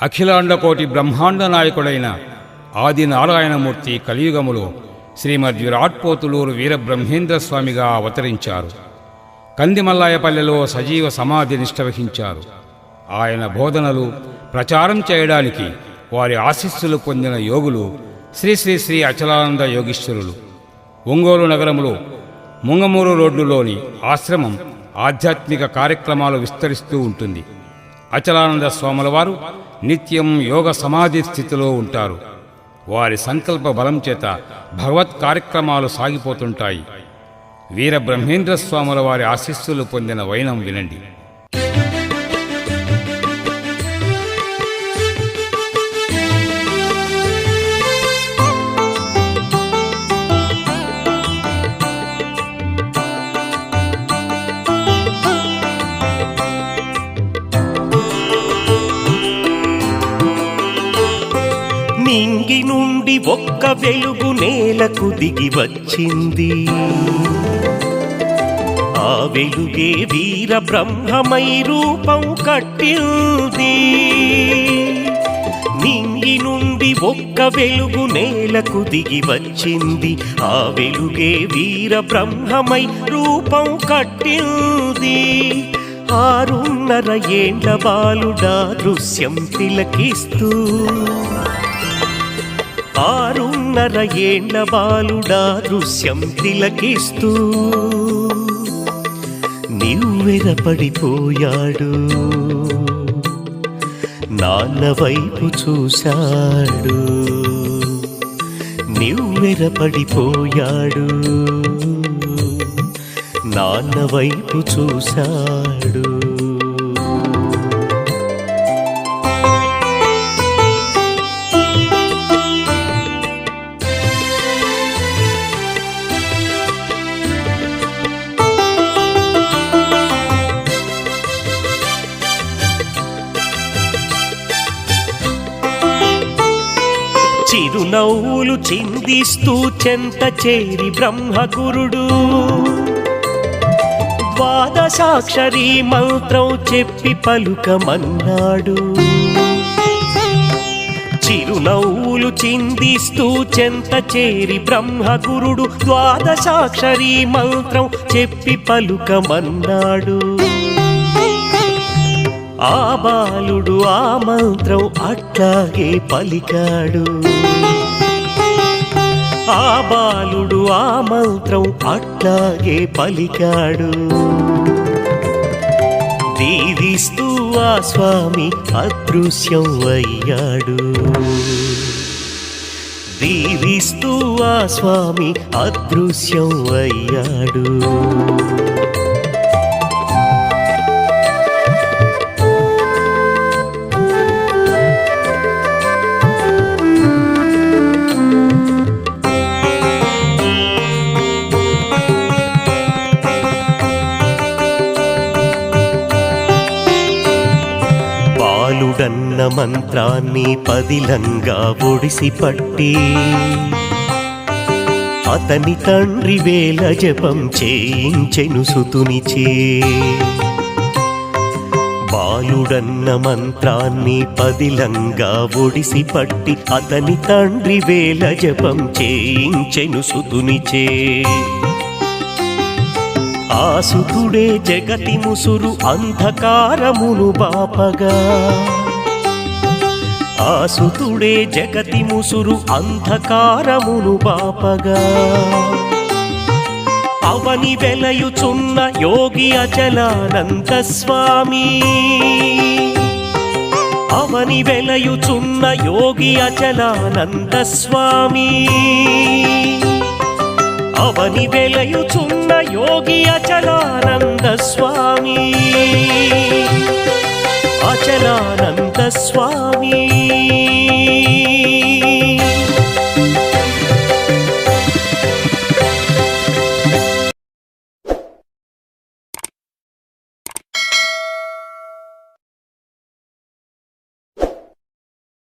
అఖిలాండకోటి బ్రహ్మాండ నాయకుడైన ఆది నారాయణమూర్తి కలియుగములో శ్రీమద్ విరాట్పోతులూరు వీరబ్రహ్మేంద్ర స్వామిగా అవతరించారు. కందిమల్లాయపల్లెలో సజీవ సమాధి నిష్ఠవహించారు. ఆయన బోధనలు ప్రచారం చేయడానికి వారి ఆశీస్సులు పొందిన యోగులు శ్రీ శ్రీ శ్రీ అచలానంద యోగీశ్వరులు. ఒంగోలు నగరంలో ముంగమూరు రోడ్డులోని ఆశ్రమం ఆధ్యాత్మిక కార్యక్రమాలు విస్తరిస్తూ ఉంటుంది. అచలానంద స్వాముల వారు నిత్యం యోగ సమాధి స్థితిలో ఉంటారు. వారి సంకల్ప బలం చేత భగవత్ కార్యక్రమాలు సాగిపోతుంటాయి. వీరబ్రహ్మేంద్ర స్వాముల వారి ఆశీస్సులు పొందిన వైనం వినండి. నింగి నుండి ఒక్క వెలుగు నేలకు దిగి వచ్చింది. ఆ వెలుగే వీర బ్రహ్మమై రూపం కట్టింది. నింగి నుండి ఒక్క వెలుగు నేలకు దిగి వచ్చింది. ఆ వెలుగే వీర బ్రహ్మమై రూపం కట్టింది. 6.5 ఏండ్ల బాలుడా దృశ్యం తిలకిస్తూ, 6.5 ఏండ్ల బాలుడా దృశ్యం తిలకిస్తూ నివ్వెరపడిపోయాడు. నాన్న వైపు చూశాడు. నివ్వెరపడిపోయాడు. నాన్న వైపు చూశాడు. చిరునవ్వులు చిందిస్తూ చెంత చేరి బ్రహ్మగురుడు ద్వాదశాక్షరీ మంత్రం చెప్పి పలుకమన్నాడు. చిరునవ్వులు చిందిస్తూ చెంత చేరి బ్రహ్మగురుడు ద్వాదశాక్షరీ మంత్రం చెప్పి పలుకమన్నాడు. ఆ బాలుడు ఆ మంత్రం అట్లాగే పలికాడు. ఆ బాలుడు ఆ మంత్రం అట్లాగే పలికాడు. దీవిస్తూ ఆ స్వామి అదృశ్యం అయ్యాడు. దీవిస్తూ ఆ స్వామి అదృశ్యం అయ్యాడు. బాలుడన్న మంత్రాన్ని పదిలంగా ఒడిసిపట్టి అతని తండ్రి వేల జపం చేయించెను సుతునిచే. బాలుడన్న మంత్రాన్ని పదిలంగా ఒడిసిపట్టి అతని తండ్రి వేల జపం చేయించెను సుతునిచే. ఆ సుతుడే జగతి ముసురు అంధకారమును బాపగా. ఆ సుతుడే జగతి ముసురు అంధకారమును బాపగా. అవని వెలయుచున్న యోగి అచలానంద స్వామి. అవని వెలయుచున్న యోగి అచలానంద స్వామి. అవని వెలయుచున్న యోగి అచలానంద స్వామి. అచలానంద స్వామి.